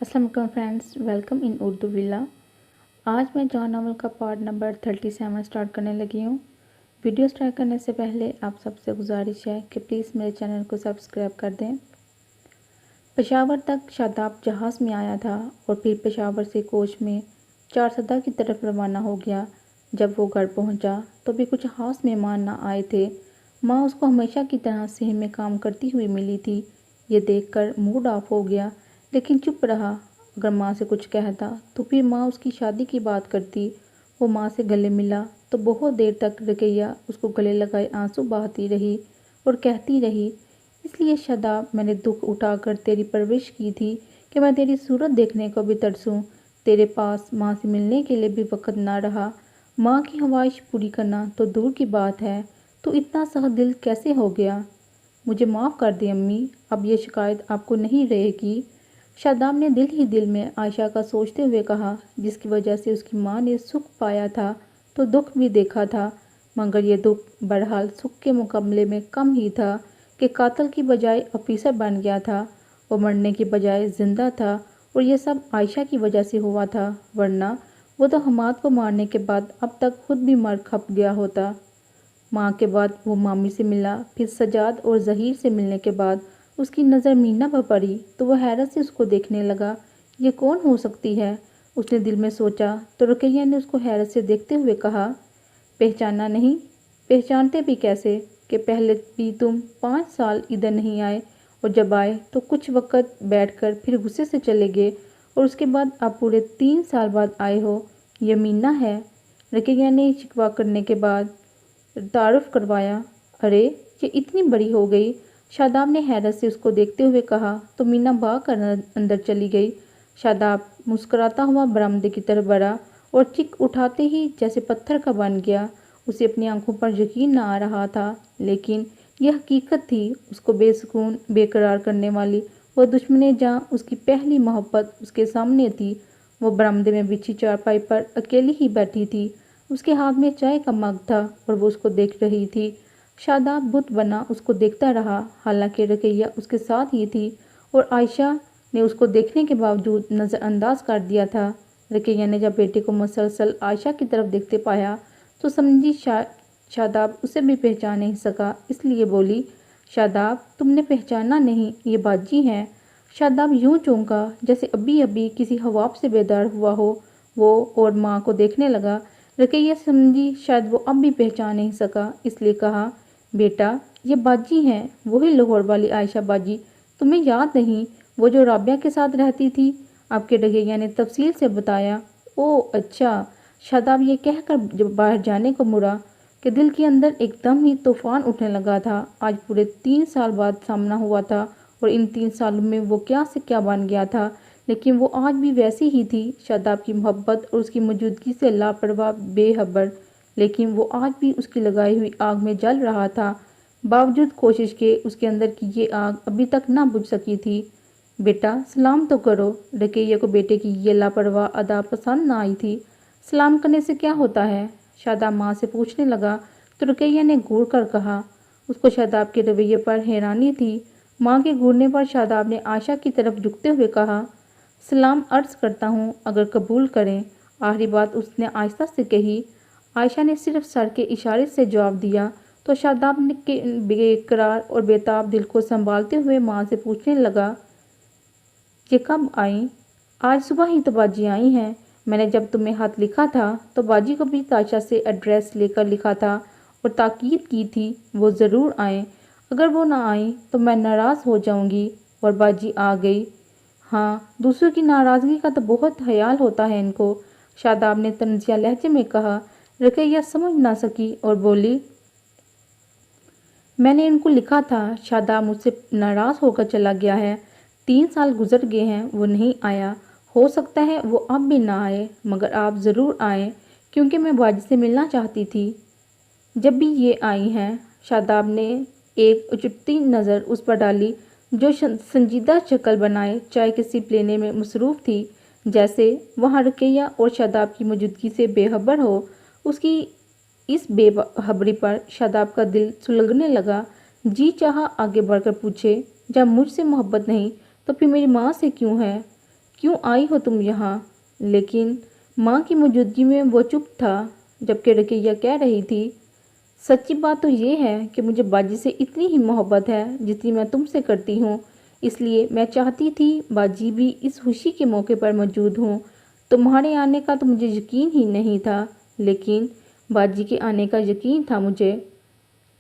अस्सलाम वालेकुम friends, welcome in Urdu villa. आज मैं जॉन नावल का पार्ट नंबर 37 स्टार्ट करने लगी हूँ। वीडियो स्टार्ट करने से पहले आप सबसे गुजारिश है कि प्लीज़ मेरे चैनल को सब्सक्राइब कर दें। पेशावर तक शादाब जहाज़ में आया था और फिर पेशावर से कोच में चारसदा की तरफ रवाना हो गया। जब वो घर पहुँचा तो भी कुछ खास मेहमान ना आए थे। माँ उसको हमेशा की तरह शहर में काम करती हुई मिली थी। ये देखकर मूड ऑफ हो गया, लेकिन चुप रहा। अगर माँ से कुछ कहता तो फिर माँ उसकी शादी की बात करती। वो माँ से गले मिला तो बहुत देर तक रकैया उसको गले लगाए आंसू बहाती रही और कहती रही, इसलिए शादाब मैंने दुख उठाकर तेरी परवरिश की थी कि मैं तेरी सूरत देखने को भी तरसूं। तेरे पास माँ से मिलने के लिए भी वक़्त ना रहा। माँ की ख्वाहिश पूरी करना तो दूर की बात है, तो इतना सख्त दिल कैसे हो गया। मुझे माफ़ कर दे अम्मी, अब ये शिकायत आपको नहीं रहेगी। शादाब ने दिल ही दिल में आयशा का सोचते हुए कहा, जिसकी वजह से उसकी माँ ने सुख पाया था तो दुख भी देखा था, मगर ये दुख बहरहाल सुख के मुकाबले में कम ही था कि कातिल की बजाय ऑफिसर बन गया था। वो मरने की बजाय ज़िंदा था और ये सब आयशा की वजह से हुआ था, वरना वो तो हमाद को मारने के बाद अब तक खुद भी मर खप गया होता। माँ के बाद वो मामी से मिला, फिर सजाद और ज़हीर से मिलने के बाद उसकी नज़र मीना पर पड़ी तो वह हैरत से उसको देखने लगा। ये कौन हो सकती है, उसने दिल में सोचा। तो रुकैया ने उसको हैरत से देखते हुए कहा, पहचाना नहीं? पहचानते भी कैसे कि पहले भी तुम 5 साल इधर नहीं आए, और जब आए तो कुछ वक़्त बैठकर फिर गुस्से से चले गए, और उसके बाद अब पूरे 3 साल बाद आए हो। ये मीना है। रुकैया ने शिकवा करने के बाद तारुफ करवाया। अरे, ये इतनी बड़ी हो गई। शादाब ने हैरत से उसको देखते हुए कहा तो मीना भाग कर अंदर चली गई। शादाब मुस्कुराता हुआ बरामदे की तरफ बढ़ा और चिक उठाते ही जैसे पत्थर का बन गया। उसे अपनी आंखों पर यकीन न आ रहा था, लेकिन यह हकीकत थी। उसको बेसुकून बेकरार करने वाली वह दुश्मन जहाँ उसकी पहली मोहब्बत उसके सामने थी। वो बरामदे में बिछी चारपाई पर अकेली ही बैठी थी। उसके हाथ में चाय का मग था और वो उसको देख रही थी। शादाब बुत बना उसको देखता रहा, हालांकि रकैया उसके साथ ही थी और आयशा ने उसको देखने के बावजूद नज़रअंदाज कर दिया था। रकैया ने जब बेटे को मुसलसल आयशा की तरफ देखते पाया तो समझी शादाब उसे भी पहचान नहीं सका, इसलिए बोली, शादाब तुमने पहचाना नहीं, ये बाजी हैं। शादाब यूं चौंका जैसे अभी अभी किसी ख्वाब से बेदार हुआ हो। वो और माँ को देखने लगा। रकैया समझी शायद वो अब भी पहचान नहीं सका, इसलिए कहा, बेटा ये बाजी हैं, वही लाहौर वाली आयशा बाजी। तुम्हें याद नहीं, वो जो राबिया के साथ रहती थी? आपके रकैया ने तफसील से बताया। ओह अच्छा। शादाब ये कहकर जब बाहर जाने को मुड़ा कि दिल के अंदर एकदम ही तूफान उठने लगा था। आज पूरे 3 साल बाद सामना हुआ था और इन 3 सालों में वो क्या से क्या बन गया था, लेकिन वो आज भी वैसी ही थी। शादाब की मोहब्बत और उसकी मौजूदगी से लापरवाह बेखबर, लेकिन वो आज भी उसकी लगाई हुई आग में जल रहा था। बावजूद कोशिश के उसके अंदर की ये आग अभी तक ना बुझ सकी थी। बेटा सलाम तो करो। रकैया को बेटे की ये लापरवाह अदा पसंद ना आई थी। सलाम करने से क्या होता है? शादाब माँ से पूछने लगा तो रुकैया ने घूर कर कहा। उसको शादाब के रवैये पर हैरानी थी। माँ के घूरने पर शादाब ने आयशा की तरफ झुकते हुए कहा, सलाम अर्ज़ करता हूँ, अगर कबूल करें। आखिरी बात उसने आहिस्ता से कही। आयशा ने सिर्फ सर के इशारे से जवाब दिया तो शादाब ने के बेकरार और बेताब दिल को संभालते हुए माँ से पूछने लगा, ये कब आई? आज सुबह ही तो बाजी आई हैं। मैंने जब तुम्हें हाथ लिखा था तो बाजी को भी ताशा से एड्रेस लेकर लिखा था और ताकीद की थी वो ज़रूर आए। अगर वो ना आई तो मैं नाराज़ हो जाऊंगी। और बाजी आ गई। हाँ, दूसरों की नाराज़गी का तो बहुत ख्याल होता है इनको, शादाब ने तंजिया लहजे में कहा। रकैया समझ ना सकी और बोली, मैंने इनको लिखा था, शादाब मुझसे नाराज़ होकर चला गया है। 3 साल गुजर गए हैं, वो नहीं आया। हो सकता है वो अब भी ना आए, मगर आप ज़रूर आए, क्योंकि मैं बाजी से मिलना चाहती थी। जब भी ये आई हैं। शादाब ने एक उचटती नज़र उस पर डाली जो संजीदा शक्ल बनाए चाय की सिप लेने में मसरूफ़ थी, जैसे वहाँ रुकैया और शादाब की मौजूदगी से बेखबर हो। उसकी इस बेखबरी पर शादाब का दिल सुलगने लगा। जी चाहा आगे बढ़कर पूछे, जब मुझसे मोहब्बत नहीं तो फिर मेरी माँ से क्यों है? क्यों आई हो तुम यहाँ? लेकिन माँ की मौजूदगी में वो चुप था, जबकि रकीया कह रही थी, सच्ची बात तो ये है कि मुझे बाजी से इतनी ही मोहब्बत है जितनी मैं तुमसे करती हूँ, इसलिए मैं चाहती थी बाजी भी इस खुशी के मौके पर मौजूद हों। तुम्हारे आने का तो मुझे यकीन ही नहीं था, लेकिन बाजी के आने का यकीन था मुझे।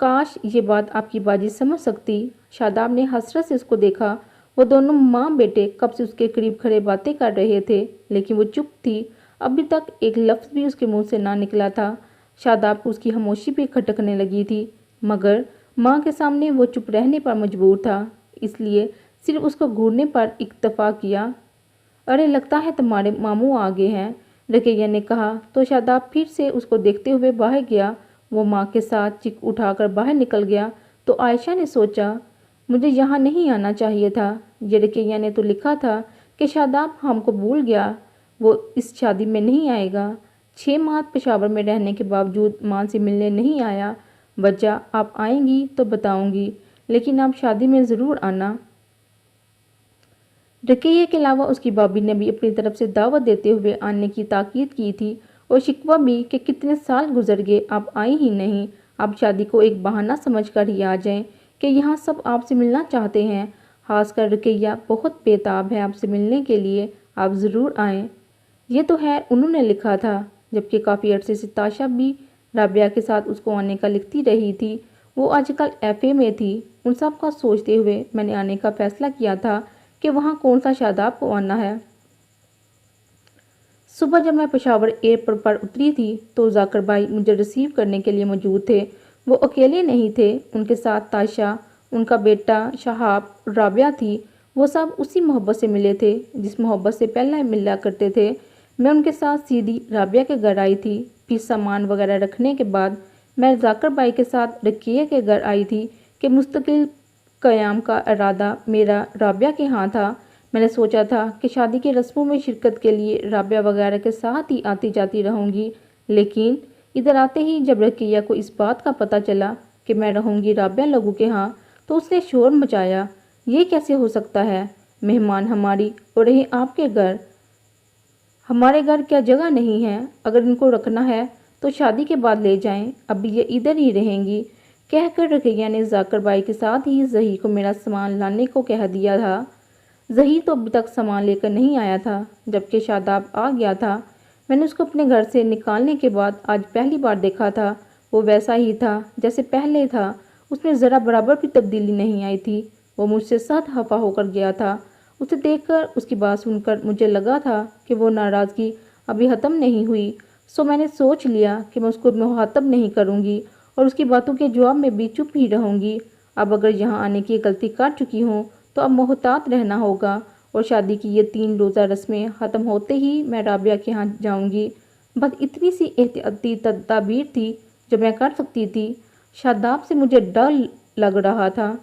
काश ये बात आपकी बाजी समझ सकती। शादाब ने हसरत से उसको देखा। वो दोनों माँ बेटे कब से उसके करीब खड़े बातें कर रहे थे, लेकिन वो चुप थी। अभी तक एक लफ्ज़ भी उसके मुंह से ना निकला था। शादाब को उसकी खामोशी भी खटकने लगी थी, मगर माँ के सामने वो चुप रहने पर मजबूर था, इसलिए सिर्फ उसको घूरने पर इक्तफा किया। अरे लगता है तुम्हारे मामू आ गए हैं, रकीया ने कहा तो शादाब फिर से उसको देखते हुए बाहर गया। वो माँ के साथ चिक उठाकर बाहर निकल गया तो आयशा ने सोचा, मुझे यहाँ नहीं आना चाहिए था। ये रकीया ने तो लिखा था कि शादाब हमको भूल गया, वो इस शादी में नहीं आएगा। 6 माह पेशावर में रहने के बावजूद माँ से मिलने नहीं आया। वजह आप आएंगी तो बताऊंगी, लेकिन आप शादी में ज़रूर आना। रकीया के अलावा उसकी भाभी ने भी अपनी तरफ से दावत देते हुए आने की ताकीद की थी और शिकवा भी कि कितने साल गुजर गए आप आई ही नहीं। आप शादी को एक बहाना समझकर ही आ जाएं कि यहाँ सब आपसे मिलना चाहते हैं। खासकर रकीया बहुत बेताब है आपसे मिलने के लिए, आप ज़रूर आएँ। ये तो है उन्होंने लिखा था, जबकि काफ़ी अरसे से ताशा भी राबिया के साथ उसको आने का लिखती रही थी। वो आजकल एफए में थी। उन सब का सोचते हुए मैंने आने का फ़ैसला किया था कि वहाँ कौन सा शादाब को आना है। सुबह जब मैं पेशावर एयरपोर्ट पर उतरी थी तो जाकर भाई मुझे रिसीव करने के लिए मौजूद थे। वो अकेले नहीं थे, उनके साथ ताशा, उनका बेटा शहाब, राबिया थी। वो सब उसी मोहब्बत से मिले थे जिस मोहब्बत से पहले मिला करते थे। मैं उनके साथ सीधी राबिया के घर आई थी। फिर सामान वगैरह रखने के बाद मैं जाकर भाई के साथ रकीया के घर आई थी कि मुस्तकिल क़याम का इरादा मेरा राबिया के यहाँ था। मैंने सोचा था कि शादी की रस्मों में शिरकत के लिए राबिया वगैरह के साथ ही आती जाती रहूँगी, लेकिन इधर आते ही जब रकीया को इस बात का पता चला कि मैं रहूँगी राबिया लोगों के यहाँ, तो उसने शोर मचाया, ये कैसे हो सकता है? मेहमान हमारी और रहे आपके घर। हमारे घर क्या जगह नहीं है? अगर इनको रखना है तो शादी के बाद ले जाएं, अभी ये इधर ही रहेंगी। कहकर रकीया ने जाकर बाई के साथ ही जही को मेरा सामान लाने को कह दिया था। जही तो अभी तक सामान लेकर नहीं आया था, जबकि शादाब आ गया था। मैंने उसको अपने घर से निकालने के बाद आज पहली बार देखा था। वो वैसा ही था जैसे पहले था, उसमें ज़रा बराबर भी तब्दीली नहीं आई थी। वो मुझसे सख्त खफा होकर गया था। उसे देखकर, उसकी बात सुनकर मुझे लगा था कि वो नाराज़गी अभी ख़त्म नहीं हुई। सो मैंने सोच लिया कि मैं उसको मुखातब नहीं करूँगी और उसकी बातों के जवाब में भी चुप ही रहूँगी। अब अगर यहाँ आने की गलती कर चुकी हूँ तो अब मोहतात रहना होगा और शादी की ये 3 रोज़ा रस्में ख़त्म होते ही मैं राबिया के यहाँ जाऊँगी। बस इतनी सी एहतियाती तदबीर थी जो मैं कर सकती थी। शादाब से मुझे डर लग रहा था।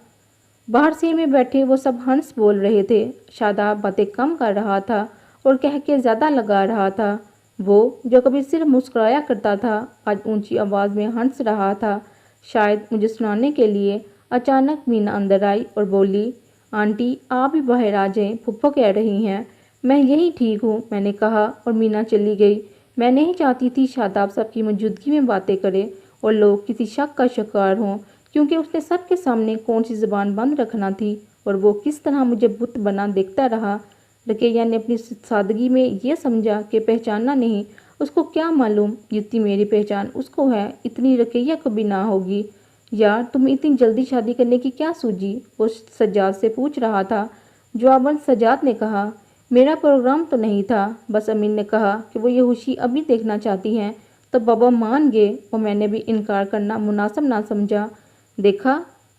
बाहर से में बैठे वो सब हंस बोल रहे थे। शादाब बातें कम कर रहा था और कह के ज़्यादा लगा रहा था। वो जो कभी सिर्फ मुस्कुराया करता था, आज ऊंची आवाज़ में हंस रहा था, शायद मुझे सुनाने के लिए। अचानक मीना अंदर आई और बोली, आंटी आप भी बाहर आ जाएं, फुप्पो कह रही हैं। मैं यही ठीक हूँ, मैंने कहा और मीना चली गई। मैं नहीं चाहती थी शादाब सबकी मौजूदगी में बातें करे और लोग किसी शक का शिकार हों, क्योंकि उसने सबके सामने कौन सी ज़बान बंद रखना थी और वो किस तरह मुझे बुत बना देखता रहा। रकीया ने अपनी सादगी में ये समझा कि पहचानना नहीं, उसको क्या मालूम जितनी मेरी पहचान उसको है इतनी रकीया कभी ना होगी। यार तुम्हें इतनी जल्दी शादी करने की क्या सूझी? वो सज्जाद से पूछ रहा था। जवाबन सज्जाद ने कहा, मेरा प्रोग्राम तो नहीं था, बस अमीन ने कहा कि वो ये खुशी अभी देखना चाहती हैं तो बाबा मान गए और मैंने भी इनकार करना मुनासिब ना समझा। देखा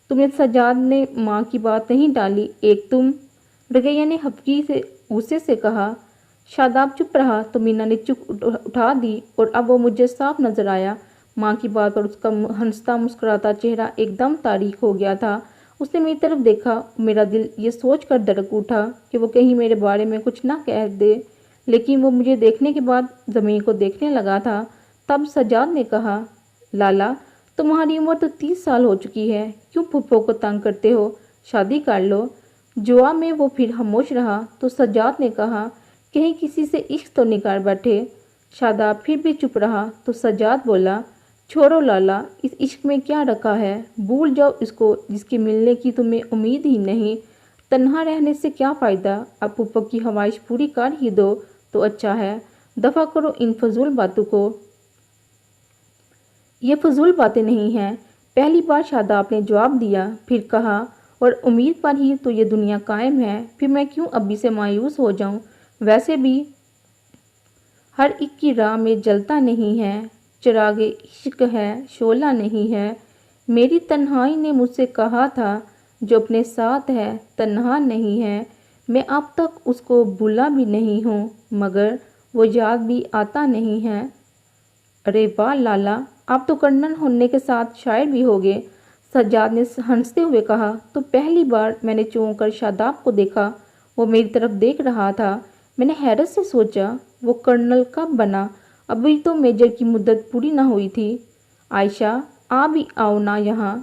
तुमने, सज्जाद ने माँ की बात नहीं टाली, एक तुम। रकीया ने हफ्की से गुस्से से कहा। शादाब चुप रहा तो मीना ने चुप उठा दी और अब वो मुझे साफ नजर आया। माँ की बात पर उसका हंसता मुस्कुराता चेहरा एकदम तारीख हो गया था। उसने मेरी तरफ देखा, मेरा दिल ये सोच कर धड़क उठा कि वो कहीं मेरे बारे में कुछ ना कह दे, लेकिन वो मुझे देखने के बाद ज़मीन को देखने लगा था। तब सज्जाद ने कहा, लाला तुम्हारी उम्र तो 30 साल हो चुकी है, क्यों फुप्पो को तंग करते हो? शादी कर लो। जवाब में वो फिर खामोश रहा तो सज्जाद ने कहा, कहीं किसी से इश्क तो निकाल बैठे। शादाब फिर भी चुप रहा तो सज्जाद बोला, छोड़ो लाला, इस इश्क में क्या रखा है, भूल जाओ इसको जिसके मिलने की तुम्हें उम्मीद ही नहीं। तन्हा रहने से क्या फ़ायदा, अब फूफा की ख्वाहिश पूरी कर ही दो तो अच्छा है। दफ़ा करो इन फजूल बातों को। ये फजूल बातें नहीं हैं, पहली बार शादाब ने जवाब दिया। फिर कहा, और उम्मीद पर ही तो ये दुनिया कायम है, फिर मैं क्यों अभी से मायूस हो जाऊं। वैसे भी हर एक की राह में जलता नहीं है, चिरागे इश्क है, शोला नहीं है। मेरी तन्हाई ने मुझसे कहा था, जो अपने साथ है तन्हा नहीं है। मैं अब तक उसको भूला भी नहीं हूँ, मगर वो याद भी आता नहीं है। अरे वाह लाला, आप तो कर्नल होने के साथ शायर भी हो गए। सज्जाद ने हंसते हुए कहा, तो पहली बार मैंने चौंक कर शादाब को देखा। वो मेरी तरफ देख रहा था। मैंने हैरत से सोचा, वो कर्नल कब बना, अभी तो मेजर की मुद्दत पूरी ना हुई थी। आयशा, आ भी आओ ना यहाँ,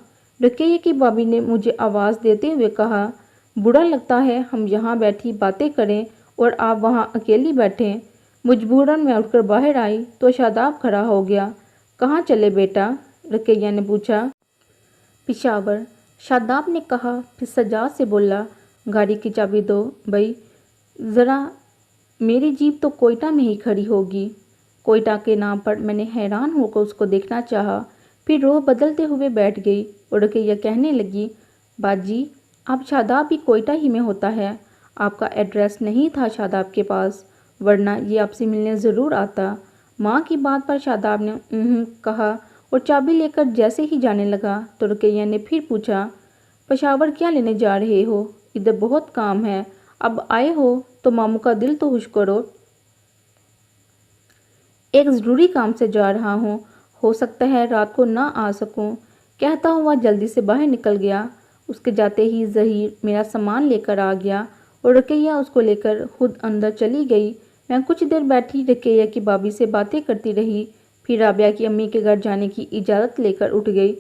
रुकैया की भाभी ने मुझे आवाज़ देते हुए कहा। बुरा लगता है हम यहाँ बैठी बातें करें और आप वहाँ अकेली बैठें। मजबूरन मैं उठकर बाहर आई तो शादाब खड़ा हो गया। कहाँ चले बेटा, रुकैया ने पूछा। पेशावर, शादाब ने कहा, फिर सज्जाद से बोला, गाड़ी की चाबी दो भाई, ज़रा मेरी जीप तो कोयटा में ही खड़ी होगी। कोयटा के नाम पर मैंने हैरान होकर उसको देखना चाहा, फिर रोह बदलते हुए बैठ गई और रुकैया कहने लगी, बाजी अब शादाब भी कोयटा ही में होता है। आपका एड्रेस नहीं था शादाब के पास, वरना ये आपसे मिलने ज़रूर आता। माँ की बात पर शादाब ने कहा और चाबी लेकर जैसे ही जाने लगा तो रुकैया ने फिर पूछा, पेशावर क्या लेने जा रहे हो, इधर बहुत काम है, अब आए हो तो मामू का दिल तो खुश करो। एक ज़रूरी काम से जा रहा हूँ, हो सकता है रात को ना आ सकूँ। कहता हुआ जल्दी से बाहर निकल गया। उसके जाते ही ज़हीर मेरा सामान लेकर आ गया और रुकैया उसको लेकर खुद अंदर चली गई। मैं कुछ देर बैठी रुकैया की भाभी से बातें करती रही, फिर राबिया की अम्मी के घर जाने की इजाज़त लेकर उठ गई।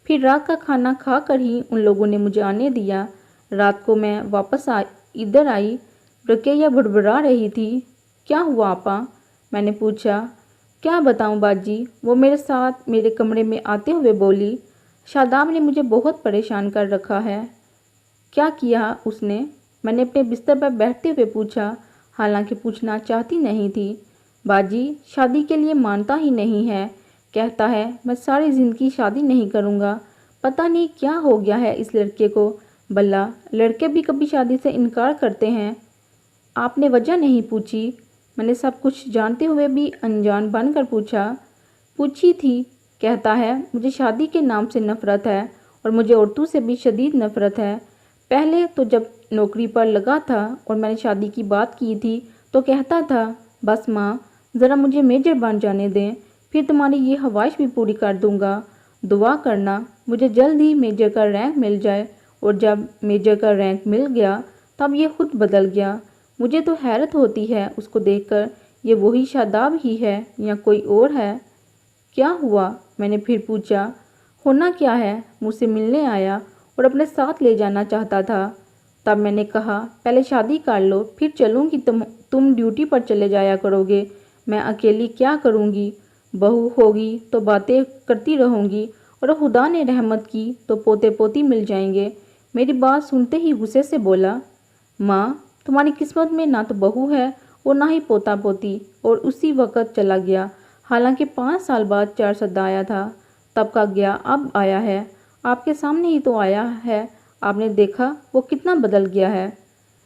फिर रात का खाना खा कर ही उन लोगों ने मुझे आने दिया। रात को मैं वापस इधर आई। रुकैया भुड़भुड़ा रही थी। क्या हुआ आपा, मैंने पूछा। क्या बताऊं बाजी, वो मेरे साथ मेरे कमरे में आते हुए बोली, शादाब ने मुझे बहुत परेशान कर रखा है। क्या किया उसने, मैंने अपने बिस्तर पर बैठते हुए पूछा, हालांकि पूछना चाहती नहीं थी। बाजी शादी के लिए मानता ही नहीं है, कहता है मैं सारी ज़िंदगी शादी नहीं करूँगा। पता नहीं क्या हो गया है इस लड़के को, भला लड़के भी कभी शादी से इनकार करते हैं। आपने वजह नहीं पूछी, मैंने सब कुछ जानते हुए भी अनजान बनकर पूछा। पूछी थी, कहता है मुझे शादी के नाम से नफ़रत है और मुझे औरतों से भी शदीद नफ़रत है। पहले तो जब नौकरी पर लगा था और मैंने शादी की बात की थी तो कहता था, बस माँ ज़रा मुझे मेजर बन जाने दें, फिर तुम्हारी ये ख्वाहिश भी पूरी कर दूँगा। दुआ करना मुझे जल्द ही मेजर का रैंक मिल जाए। और जब मेजर का रैंक मिल गया तब ये खुद बदल गया। मुझे तो हैरत होती है उसको देखकर, ये वही शादाब ही है या कोई और है। क्या हुआ, मैंने फिर पूछा। होना क्या है, मुझसे मिलने आया और अपने साथ ले जाना चाहता था। तब मैंने कहा, पहले शादी कर लो फिर चलूँगी, तुम ड्यूटी पर चले जाया करोगे, मैं अकेली क्या करूँगी। बहू होगी तो बातें करती रहूँगी और खुदा ने रहमत की तो पोते पोती मिल जाएंगे। मेरी बात सुनते ही गुस्से से बोला, माँ तुम्हारी किस्मत में ना तो बहू है और ना ही पोता पोती। और उसी वक़्त चला गया। हालांकि 5 साल बाद 4 सदा आया था, तब का गया अब आया है। आपके सामने ही तो आया है, आपने देखा वो कितना बदल गया है।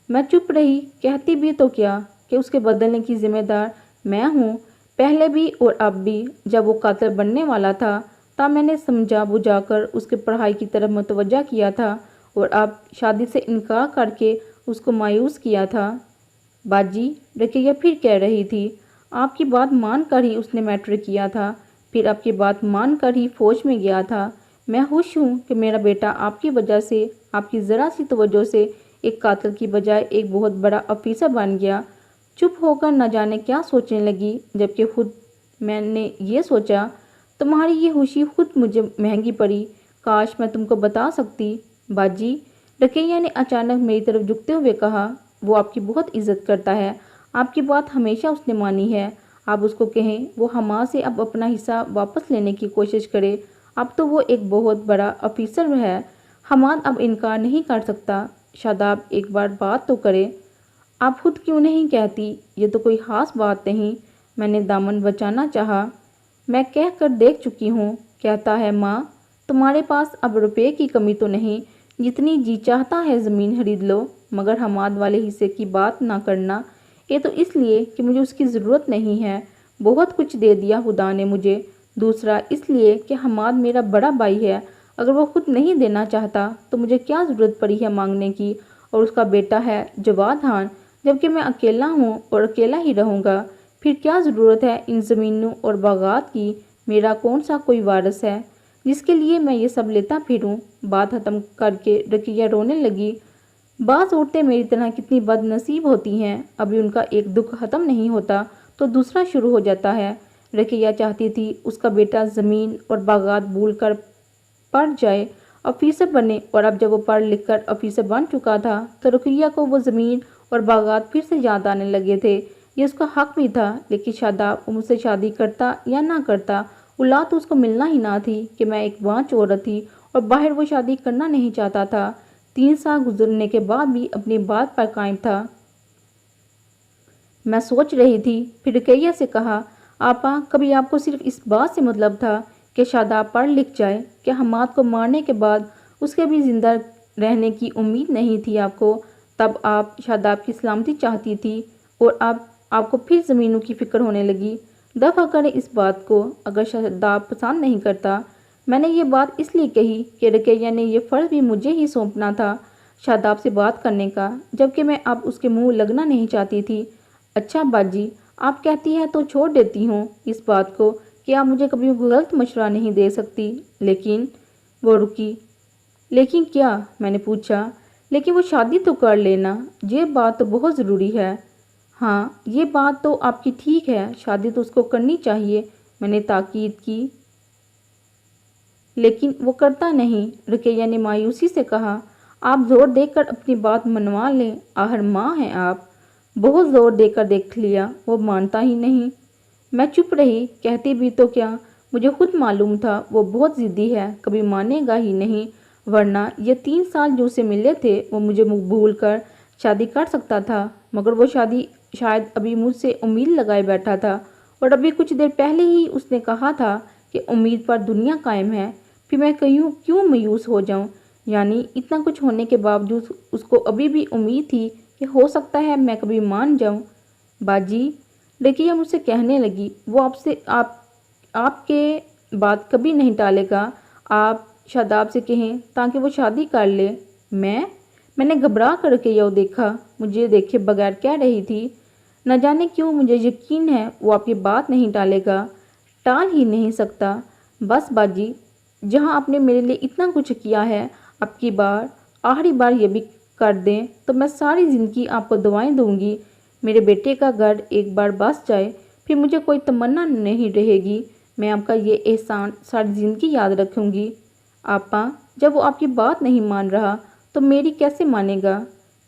मैं चुप रही, कहती भी तो क्या कि उसके बदलने की जिम्मेदार मैं हूँ। पहले भी और अब भी, जब वो कातिल बनने वाला था तब मैंने समझा बुझाकर उसके पढ़ाई की तरफ मुतवज्जा किया था और अब शादी से इनकार करके उसको मायूस किया था। बाजी रुकैया फिर कह रही थी, आपकी बात मान कर ही उसने मैट्रिक किया था, फिर आपकी बात मान कर ही फौज में गया था। मैं खुश हूँ कि मेरा बेटा आपकी वजह से, आपकी ज़रा सी तवज्जो से एक कातिल की बजाय एक बहुत बड़ा अफीसर बन गया। चुप होकर न जाने क्या सोचने लगी, जबकि खुद मैंने ये सोचा, तुम्हारी ये खुशी खुद मुझे महंगी पड़ी, काश मैं तुमको बता सकती। बाजी रुकैया ने अचानक मेरी तरफ झुकते हुए कहा, वो आपकी बहुत इज्जत करता है, آپ کی بات ہمیشہ اس نے مانی ہے۔ آپ اس کو کہیں وہ حماد سے اب اپنا حصہ واپس لینے کی کوشش کرے۔ اب تو وہ ایک بہت بڑا آفیسر ہے، حماد اب انکار نہیں کر سکتا۔ شاداب ایک بار بات تو کرے۔ آپ خود کیوں نہیں کہتی؟ یہ تو کوئی خاص بات نہیں۔ میں نے دامن بچانا چاہا۔ میں کہہ کر دیکھ چکی ہوں۔ کہتا ہے ماں تمہارے پاس اب روپے کی کمی تو نہیں، جتنی جی چاہتا ہے زمین خرید لو، مگر حماد والے حصے کی بات نہ کرنا۔ یہ تو اس لیے کہ مجھے اس کی ضرورت نہیں ہے، بہت کچھ دے دیا خدا نے مجھے۔ دوسرا اس لیے کہ حماد میرا بڑا بھائی ہے، اگر وہ خود نہیں دینا چاہتا تو مجھے کیا ضرورت پڑی ہے مانگنے کی؟ اور اس کا بیٹا ہے جواد خان، جبکہ میں اکیلا ہوں اور اکیلا ہی رہوں گا، پھر کیا ضرورت ہے ان زمینوں اور باغات کی؟ میرا کون سا کوئی وارث ہے جس کے لیے میں یہ سب لیتا پھروں؟ بات ختم کر کے رقیہ رونے لگی۔ بعض عورتیں میری طرح کتنی بد نصیب ہوتی ہیں، ابھی ان کا ایک دکھ ختم نہیں ہوتا تو دوسرا شروع ہو جاتا ہے۔ رقیہ چاہتی تھی اس کا بیٹا زمین اور باغات بھول کر پڑھ جائے، آفیسر بنے، اور اب جب وہ پڑھ لکھ کر آفیسر بن چکا تھا تو رقیہ کو وہ زمین اور باغات پھر سے یاد آنے لگے تھے۔ یہ اس کا حق بھی تھا، لیکن شاداب مجھ سے شادی کرتا یا نہ کرتا، اولاد تو اس کو ملنا ہی نہ تھی کہ میں ایک بانجھ عورت تھی اور باہر وہ شادی کرنا نہیں چاہتا تھا۔ 3 سال گزرنے کے بعد بھی اپنی بات پر قائم تھا۔ میں سوچ رہی تھی، پھر رقیہ سے کہا آپا کبھی آپ کو صرف اس بات سے مطلب تھا کہ شاداب پڑھ لکھ جائے؟ کہ حماد کو مارنے کے بعد اس کے بھی زندہ رہنے کی امید نہیں تھی آپ کو؟ تب آپ شاداب کی سلامتی چاہتی تھی اور اب آپ کو پھر زمینوں کی فکر ہونے لگی۔ دفع کریں اس بات کو، اگر شاداب پسند نہیں کرتا۔ میں نے یہ بات اس لیے کہی کہ رقیہ نے یہ فرض بھی مجھے ہی سونپنا تھا شاداب سے بات کرنے کا، جبکہ میں اب اس کے منہ لگنا نہیں چاہتی تھی۔ اچھا باجی آپ کہتی ہیں تو چھوڑ دیتی ہوں اس بات کو کہ آپ مجھے کبھی غلط مشورہ نہیں دے سکتی۔ لیکن وہ رکی۔ لیکن کیا؟ میں نے پوچھا۔ لیکن وہ شادی تو کر لینا، یہ بات تو بہت ضروری ہے۔ ہاں یہ بات تو آپ کی ٹھیک ہے، شادی تو اس کو کرنی چاہیے، میں نے تاکید کی۔ لیکن وہ کرتا نہیں، رقیہ نے مایوسی سے کہا۔ آپ زور دے کر اپنی بات منوا لیں، آخر ماں ہیں آپ۔ بہت زور دے کر دیکھ لیا، وہ مانتا ہی نہیں۔ میں چپ رہی، کہتی بھی تو کیا، مجھے خود معلوم تھا وہ بہت ضدی ہے، کبھی مانے گا ہی نہیں، ورنہ یہ 3 سال جو اسے ملے تھے وہ مجھے بھول کر شادی کر سکتا تھا، مگر وہ شادی شاید ابھی مجھ سے امید لگائے بیٹھا تھا، اور ابھی کچھ دیر پہلے ہی اس نے کہا تھا کہ امید پر دنیا قائم ہے۔ پھر میں کیوں مایوس ہو جاؤں؟ یعنی اتنا کچھ ہونے کے باوجود اس کو ابھی بھی امید تھی کہ ہو سکتا ہے میں کبھی مان جاؤں۔ باجی رقیہ مجھ سے کہنے لگی، وہ آپ کے بات کبھی نہیں ٹالے گا، آپ شاداب سے کہیں تاکہ وہ شادی کر لے۔ میں نے گھبرا کر رقیہ کو دیکھا، مجھے دیکھے بغیر کہہ رہی تھی، نہ جانے کیوں مجھے یقین ہے وہ آپ کی بات نہیں ٹالے گا، ٹال ہی نہیں سکتا۔ بس باجی جہاں آپ نے میرے لیے اتنا کچھ کیا ہے، اب کی بار آخری بار یہ بھی کر دیں تو میں ساری زندگی آپ کو دعائیں دوں گی، میرے بیٹے کا گھر ایک بار بس جائے، پھر مجھے کوئی تمنا نہیں رہے گی، میں آپ کا یہ احسان ساری زندگی یاد رکھوں گی۔ آپا جب وہ آپ کی بات نہیں مان رہا تو میری کیسے مانے گا؟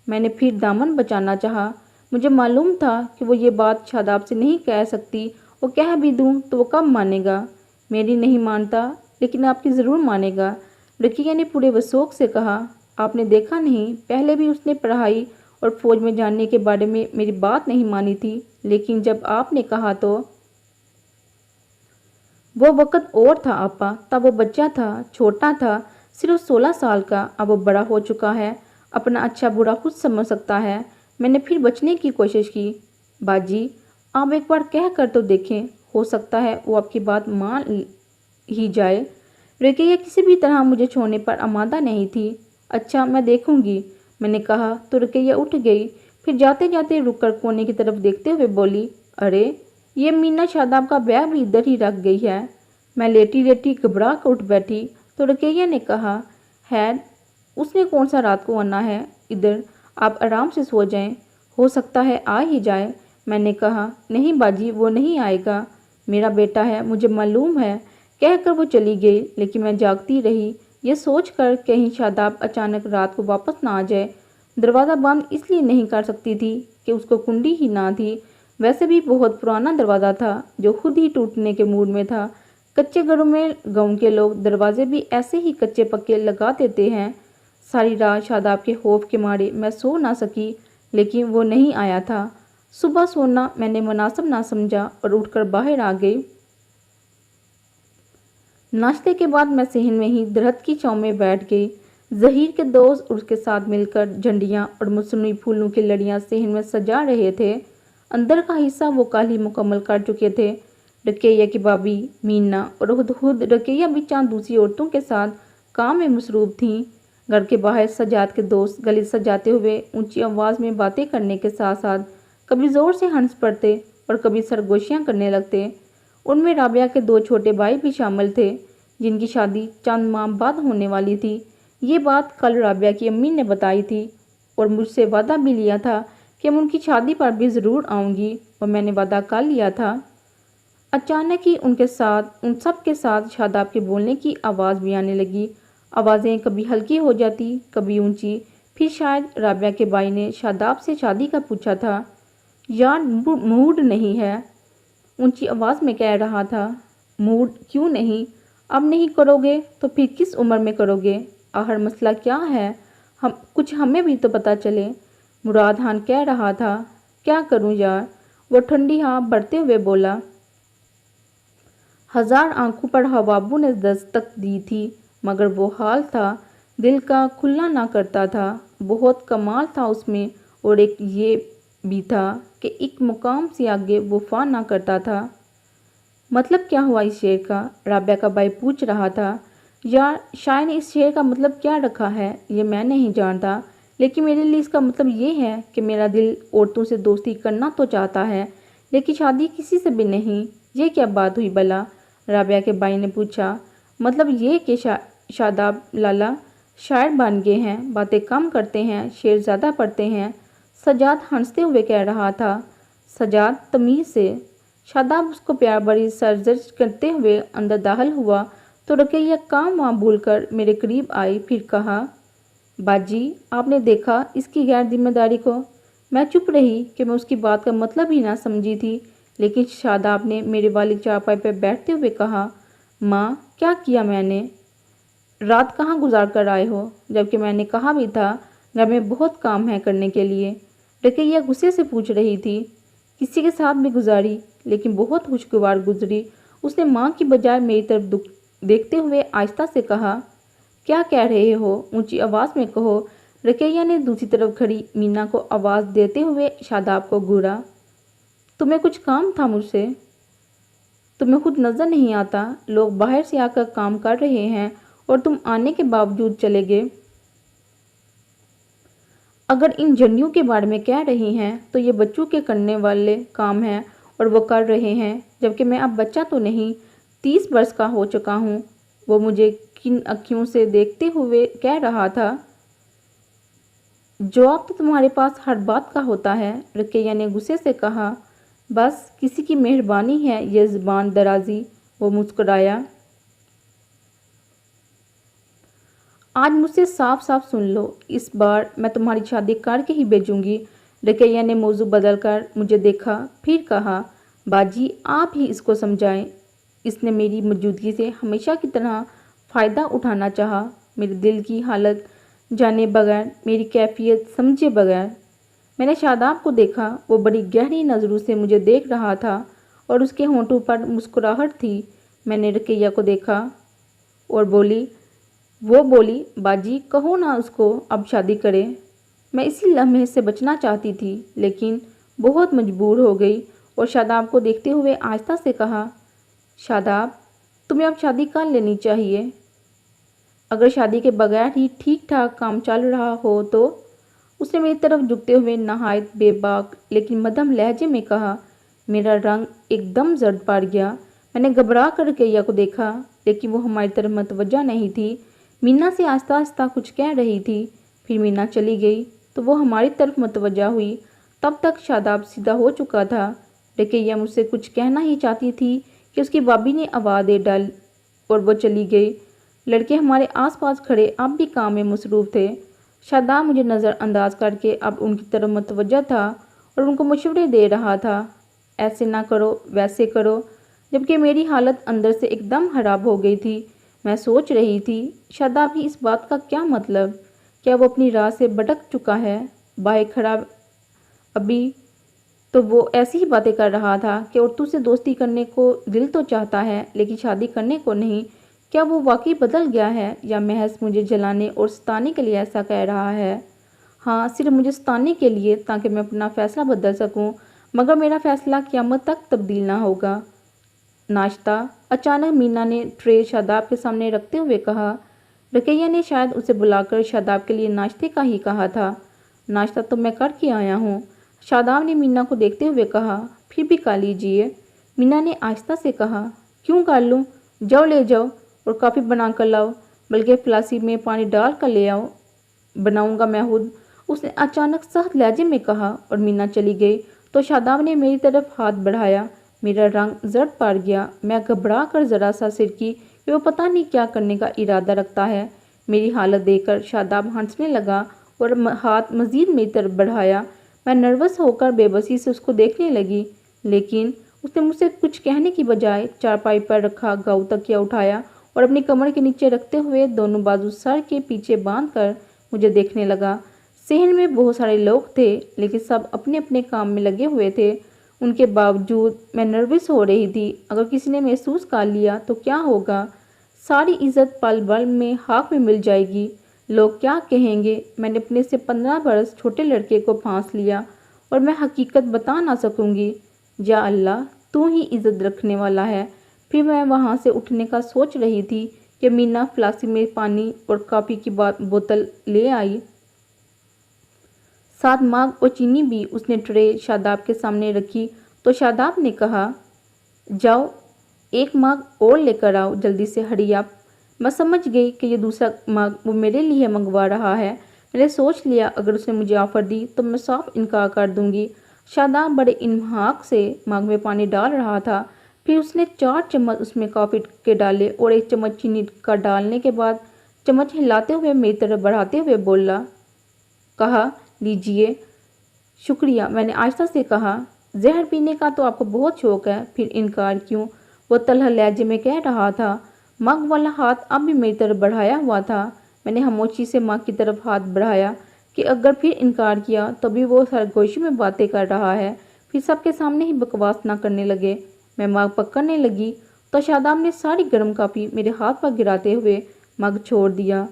میں نے پھر دامن بچانا چاہا، مجھے معلوم تھا کہ وہ یہ بات شاداب سے نہیں کہہ سکتی، وہ کہہ بھی دوں تو وہ کب مانے گا؟ میری نہیں مانتا لیکن آپ کی ضرور مانے گا، رقیہ نے پورے وثوق سے کہا۔ آپ نے دیکھا نہیں، پہلے بھی اس نے پڑھائی اور فوج میں جانے کے بارے میں میری بات نہیں مانی تھی، لیکن جب آپ نے کہا تو وہ وقت اور تھا آپا، تب وہ بچہ تھا، چھوٹا تھا، صرف 16 سال کا، اب وہ بڑا ہو چکا ہے، اپنا اچھا برا خود سمجھ سکتا ہے۔ میں نے پھر بچنے کی کوشش کی۔ باجی آپ ایک بار کہہ کر تو دیکھیں، ہو سکتا ہے وہ آپ کی بات مان ہی جائے۔ رقیہ کسی بھی طرح مجھے چھوڑنے پر آمادہ نہیں تھی۔ اچھا میں دیکھوں گی، میں نے کہا تو رقیہ اٹھ گئی، پھر جاتے جاتے رک کر کونے کی طرف دیکھتے ہوئے بولی، ارے یہ مینا شاداب کا بیگ بھی ادھر ہی رکھ گئی ہے۔ میں لیٹی لیٹی گھبرا کر اٹھ بیٹھی تو رقیہ نے کہا، خیر اس نے کون سا رات کو آنا ہے ادھر، آپ آرام سے سو جائیں، ہو سکتا ہے آ ہی جائے۔ میں نے کہا نہیں باجی وہ نہیں آئے گا، میرا بیٹا ہے، مجھے معلوم ہے، کہہ کر وہ چلی گئی، لیکن میں جاگتی رہی، یہ سوچ کر کہیں شاداب اچانک رات کو واپس نہ آ جائے۔ दरवाज़ा बंद इसलिए नहीं कर सकती थी कि उसको कुंडी ही ना थी। वैसे भी बहुत पुराना दरवाज़ा था जो खुद ही टूटने के मूड में था। कच्चे घरों में गांव के लोग दरवाजे भी ऐसे ही कच्चे पक्के लगा देते हैं। सारी रात शादाब के खौफ के मारे मैं सो ना सकी, लेकिन वो नहीं आया था। सुबह सोना मैंने मुनासिब ना समझा और उठकर बाहर आ गई। नाश्ते के बाद मैं सहन में ही दरख्त की छांव में बैठ गई। ज़हीर के दोस्त उसके साथ मिलकर झंडियाँ और मौसमी फूलों की लड़ियाँ सहन में सजा रहे थे। अंदर का हिस्सा वो कल ही मुकम्मल कर चुके थे। रकैया की भाभी मीना और खुद रकैया भी चंद दूसरी औरतों के साथ काम में मसरूफ़ थीं। घर के बाहर सजाद के दोस्त गली सजाते हुए ऊंची आवाज़ में बातें करने के साथ साथ कभी ज़ोर से हंस पड़ते और कभी सरगोशियाँ करने लगते। उनमें राबिया के 2 छोटे भाई भी शामिल थे, जिनकी शादी चंद माह बाद होने वाली थी। ये बात कल राबिया की अम्मी ने बताई थी और मुझसे वादा भी लिया था कि मैं उनकी शादी पर भी ज़रूर आऊँगी, और मैंने वादा कर लिया था। अचानक ही उन सब के साथ शादाब के बोलने की आवाज़ भी आने लगी। आवाज़ें कभी हल्की हो जाती, कभी ऊंची। फिर शायद राबिया के भाई ने शादाब से शादी का पूछा था। यार मूड नहीं है, ऊंची आवाज़ में कह रहा था। मूड क्यों नहीं? अब नहीं करोगे तो फिर किस उम्र में करोगे? आखिर मसला क्या है? हमें भी तो पता चले। मुराद खान कह रहा था। क्या करूं यार? वो ठंडी हाँ भरते हुए बोला। 1000 आंखों पर हवाबू ने दस्तक दी थी, मगर वो हाल था, दिल का खुलना ना करता था। बहुत कमाल था उसमें, और एक ये भी था कि एक मुकाम से आगे वफा ना करता था। मतलब क्या हुआ इस शेर का? राबिया का भाई पूछ रहा था। यार शायर ने इस शेर का मतलब क्या रखा है ये मैं नहीं जानता, लेकिन मेरे लिए इसका मतलब ये है कि मेरा दिल औरतों से दोस्ती करना तो चाहता है, लेकिन शादी किसी से भी नहीं। ये क्या बात हुई भला? राबिया के भाई ने पूछा। मतलब ये कि शादाब लाला शायर बन गए हैं, बातें कम करते हैं, शेर ज़्यादा पढ़ते हैं। सजाद हंसते हुए कह रहा था। सजाद तमीज़ से। शादाब उसको प्यार भरी सरजश करते हुए अंदर दाखिल हुआ तो रकैया काम वहाँ भूलकर मेरे करीब आई। फिर कहा, बाजी आपने देखा इसकी गैर जिम्मेदारी को? मैं चुप रही कि मैं उसकी बात का मतलब ही ना समझी थी, लेकिन शादाब ने मेरे वालिद चारपाई पर बैठते हुए कहा, माँ क्या किया मैंने? रात कहाँ गुजार कर आए हो? जबकि मैंने कहा भी था घर में बहुत काम है करने के लिए। रकैया गुस्से से पूछ रही थी। किसी के साथ भी गुजारी, लेकिन बहुत खुशगवार गुजरी। उसने माँ की बजाय मेरी तरफ देखते हुए आहिस्ता से कहा, क्या कह रहे हो? ऊंची आवाज़ में कहो। रकैया ने दूसरी तरफ खड़ी मीना को आवाज़ देते हुए शादाब को घूरा। तुम्हें कुछ काम था मुझसे? तुम्हें खुद नज़र नहीं आता? लोग बाहर से आकर काम कर रहे हैं और तुम आने के बावजूद चले गए। अगर इन जन्नियों के बारे में कह रही हैं तो ये बच्चों के करने वाले काम हैं और वो कर रहे हैं, जबकि मैं अब बच्चा तो नहीं, 30 वर्ष का हो चुका हूँ। वो मुझे किन अखियों से देखते हुए कह रहा था। जवाब तो तुम्हारे पास हर बात का होता है, रकैया ने गुस्से से कहा। बस किसी की मेहरबानी है ये ज़बान दराजी। वो मुस्कुराया। आज मुझसे साफ साफ सुन लो, इस बार मैं तुम्हारी शादी करके ही भेजूंगी। रकैया ने मौजू बदल कर मुझे देखा, फिर कहा, बाजी आप ही इसको समझाएं। इसने मेरी मौजूदगी से हमेशा की तरह फ़ायदा उठाना चाहा, मेरे दिल की हालत जाने बगैर, मेरी कैफियत समझे बगैर। मैंने शादाब को देखा। वो बड़ी गहरी नज़रों से मुझे देख रहा था और उसके होंठों पर मुस्कुराहट थी। मैंने रकैया को देखा और वो बोली, बाजी कहो ना उसको अब शादी करे। मैं इसी लम्हे से बचना चाहती थी, लेकिन बहुत मजबूर हो गई और शादाब को देखते हुए आहिस्ता से कहा, शादाब तुम्हें अब शादी कर लेनी चाहिए। अगर शादी के बगैर ही ठीक ठाक काम चल रहा हो तो? उसने मेरी तरफ झुकते हुए नहायत बेबाक लेकिन मध्यम लहजे में कहा। मेरा रंग एकदम जर्द पड़ गया। मैंने घबरा कर रकैया को देखा, लेकिन वो हमारी तरफ मतवज्जा नहीं थी। मीना से आहिस्ता आहिस्ता कुछ कह रही थी। फिर मीना चली गई तो वो हमारी तरफ मतवज्जा हुई। तब तक शादाब सीधा हो चुका था। रकैया मुझसे कुछ कहना ही चाहती थी कि उसकी भाभी ने आवाज़ दे डाल और वो चली गई। लड़के हमारे आसपास खड़े अब भी काम में मसरूफ़ थे। शादाब मुझे नज़र अंदाज करके अब उनकी तरफ मुतवज्जह था और उनको मशवरे दे रहा था, ऐसे ना करो, वैसे करो, जबकि मेरी हालत अंदर से एकदम ख़राब हो गई थी। मैं सोच रही थी, शादाब की इस बात का क्या मतलब? क्या वो अपनी राह से भटक चुका है? बाहर खड़ा अभी तो वो ऐसी ही बातें कर रहा था कि औरतों से दोस्ती करने को दिल तो चाहता है, लेकिन शादी करने को नहीं। क्या वो वाकई बदल गया है या महज मुझे जलाने और सताने के लिए ऐसा कह रहा है? हाँ, सिर्फ मुझे सताने के लिए, ताकि मैं अपना फ़ैसला बदल सकूं, मगर मेरा फ़ैसला क़यामत तक तब्दील ना होगा। नाश्ता, अचानक मीना ने ट्रे शादाब के सामने रखते हुए कहा। रकैया ने शायद उसे बुलाकर शादाब के लिए नाश्ते का ही कहा था। नाश्ता तो मैं करके आया हूँ, शादाब ने मीना को देखते हुए कहा। फिर भी खा लीजिए, मीना ने आहिस्ता से कहा। क्यों कर लूँ? जाओ ले जाओ और कॉफ़ी बना कर लाओ, बल्कि फ्लासी में पानी डाल कर ले आओ। बनाऊंगा मैं खुद, उसने अचानक सख्त लहजे में कहा और मीना चली गई तो शादाब ने मेरी तरफ हाथ बढ़ाया। मेरा रंग जर्द पड़ गया। मैं घबरा कर ज़रा सा सिरकी कि वो पता नहीं क्या करने का इरादा रखता है। मेरी हालत देखकर शादाब हंसने लगा और हाथ मज़ीद मेरी तरफ बढ़ाया। मैं नर्वस होकर बेबसी से उसको देखने लगी, लेकिन उसने मुझसे कुछ कहने की बजाय चारपाई पर रखा गाऊ तकिया उठाया और अपनी कमर के नीचे रखते हुए दोनों बाजू सर के पीछे बांधकर मुझे देखने लगा। सहन में बहुत सारे लोग थे, लेकिन सब अपने अपने काम में लगे हुए थे। उनके बावजूद मैं नर्वस हो रही थी। अगर किसी ने महसूस कर लिया तो क्या होगा? सारी इज्जत पल भर में खाक में मिल जाएगी। लोग क्या कहेंगे? मैंने अपने से 15 बरस छोटे लड़के को फांस लिया और मैं हकीकत बता ना सकूंगी। या अल्लाह, तू ही इज्जत रखने वाला है। फिर मैं वहाँ से उठने का सोच रही थी कि मीना फ्लास्क में पानी और कॉफ़ी की बोतल ले आई। साथ मग और चीनी भी उसने ट्रे शादाब के सामने रखी तो शादाब ने कहा, जाओ एक मग और लेकर आओ, जल्दी से, हरी आप। मैं समझ गई कि ये दूसरा मग वो मेरे लिए मंगवा रहा है। मैंने सोच लिया अगर उसने मुझे ऑफ़र दी तो मैं साफ इनकार कर दूंगी। शादाब बड़े इन्हाक से मग में पानी डाल रहा था। फिर उसने 4 चम्मच उसमें कॉफ़ी के डाले और 1 चम्मच चीनी का डालने के बाद चम्मच हिलाते हुए मेरी तरफ बढ़ाते हुए कहा, लीजिए। शुक्रिया, मैंने आहिस्ता से कहा। जहर पीने का तो आपको बहुत शौक है, फिर इनकार क्यों? वो तलह लहजे में कह रहा था। मग वाला हाथ अब भी मेरी तरफ बढ़ाया हुआ था। मैंने खामोशी से मग की तरफ हाथ बढ़ाया कि अगर फिर इनकार किया तो भी वो सरगोशी में बातें कर रहा है। फिर सबके सामने ही बकवास ना करने लगे। मैं मग पकड़ने लगी तो शादाब ने सारी गर्म कॉफ़ी मेरे हाथ पर गिराते हुए मग छोड़ दिया।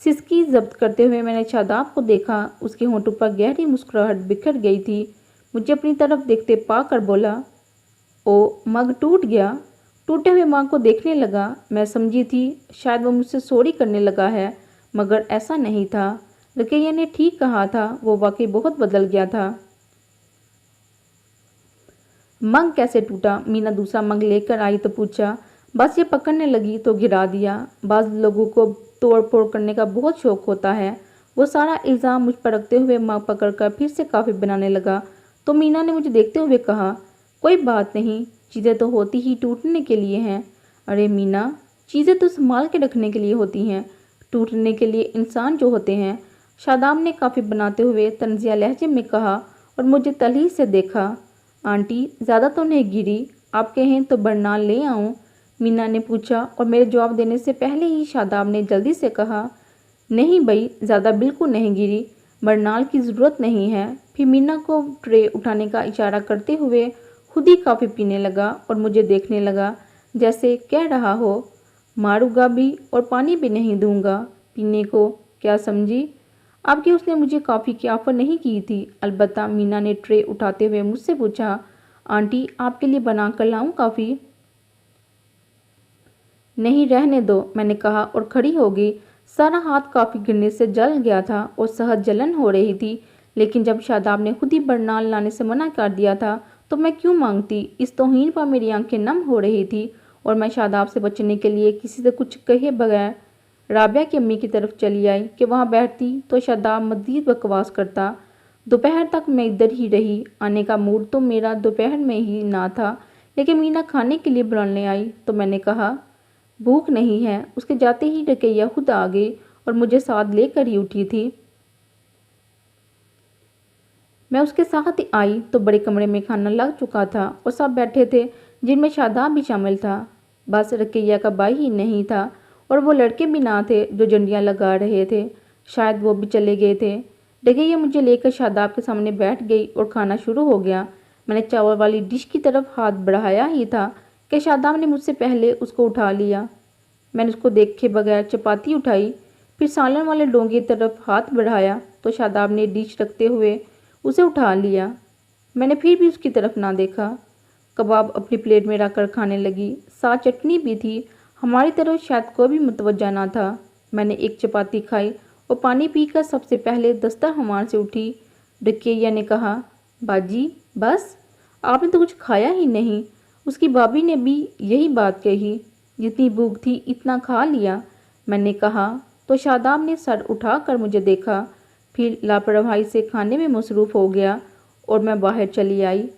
सिसकी जब्त करते हुए मैंने शादाब को देखा। उसके होंठों पर गहरी मुस्कुराहट बिखर गई थी। मुझे अपनी तरफ देखते पाकर बोला, ओ, मग टूट गया। टूटे हुए मग को देखने लगा। मैं समझी थी शायद वो मुझसे सॉरी करने लगा है, मगर ऐसा नहीं था। रकैया ने ठीक कहा था, वो वाकई बहुत बदल गया था। मग कैसे टूटा? मीना दूसरा मग लेकर आई तो पूछा। बस ये पकड़ने लगी तो गिरा दिया। बाज़ लोगों को तोड़ फोड़ करने का बहुत शौक होता है। वो सारा इल्ज़ाम मुझ पर रखते हुए मग पकड़कर फिर से कॉफ़ी बनाने लगा तो मीना ने मुझे देखते हुए कहा, कोई बात नहीं, चीज़ें तो होती ही टूटने के लिए हैं। अरे मीना, चीज़ें तो संभाल के रखने के लिए होती हैं, टूटने के लिए इंसान जो होते हैं। शादाब ने कॉफ़ी बनाते हुए तंजिया लहजे में कहा और मुझे तलही से देखा। आंटी, ज़्यादा तो नहीं गिरी? आप कहें तो बरनाल ले आऊँ? मीना ने पूछा और मेरे जवाब देने से पहले ही शादाब ने जल्दी से कहा, नहीं भाई, ज़्यादा बिल्कुल नहीं गिरी, बरनाल की ज़रूरत नहीं है। फिर मीना को ट्रे उठाने का इशारा करते हुए खुद ही कॉफ़ी पीने लगा और मुझे देखने लगा जैसे कह रहा हो, मारूंगा भी और पानी भी नहीं दूंगा पीने को, क्या समझी? अब कि उसने मुझे कॉफ़ी की ऑफ़र नहीं की थी। अलबत्ता मीना ने ट्रे उठाते हुए मुझसे पूछा, आंटी, आपके लिए बना कर लाऊं कॉफ़ी? नहीं, रहने दो, मैंने कहा और खड़ी हो गई। सारा हाथ कॉफ़ी गिरने से जल गया था और सहज जलन हो रही थी, लेकिन जब शादाब ने खुद ही बरनाल लाने से मना कर दिया था तो मैं क्यों मांगती? इस तौहीन पर मेरी आंखें नम हो रही थी और मैं शादाब से बचने के लिए किसी से कुछ कहे बगैर राबिया की अम्मी की तरफ चली आई कि वहाँ बैठती तो शादाब मज़ीद बकवास करता। दोपहर तक मैं इधर ही रही। आने का मूड तो मेरा दोपहर में ही ना था, लेकिन मीना खाने के लिए बुलाने आई तो मैंने कहा, भूख नहीं है। उसके जाते ही रकैया खुद आ गई और मुझे साथ लेकर ही उठी थी। मैं उसके साथ आई तो बड़े कमरे में खाना लग चुका था और सब बैठे थे, जिनमें शादाब भी शामिल था। बस रकीया का भाई ही नहीं था और वो लड़के भी ना थे जो झंडियाँ लगा रहे थे, शायद वो भी चले गए थे। रकीया मुझे लेकर शादाब के सामने बैठ गई और खाना शुरू हो गया। मैंने चावल वाली डिश की तरफ हाथ बढ़ाया ही था कि शादाब ने मुझसे पहले उसको उठा लिया। मैंने उसको देखे बगैर चपाती उठाई, फिर सालन वाले डोंगे की तरफ हाथ बढ़ाया तो शादाब ने डिश रखते हुए उसे उठा लिया। मैंने फिर भी उसकी तरफ ना देखा। कबाब अपनी प्लेट में रखकर खाने लगी, साथ चटनी भी थी। हमारी तरफ शायद कोई भी मुतवज्जा ना था। मैंने एक चपाती खाई और पानी पीकर सबसे पहले दस्तर हमार से उठी। रकीया ने कहा, बाजी बस, आपने तो कुछ खाया ही नहीं। उसकी भाभी ने भी यही बात कही, जितनी भूख थी इतना खा लिया। मैंने कहा तो शादाब ने सर उठाकर मुझे देखा, फिर लापरवाही से खाने में मसरूफ़ हो गया और मैं बाहर चली आई।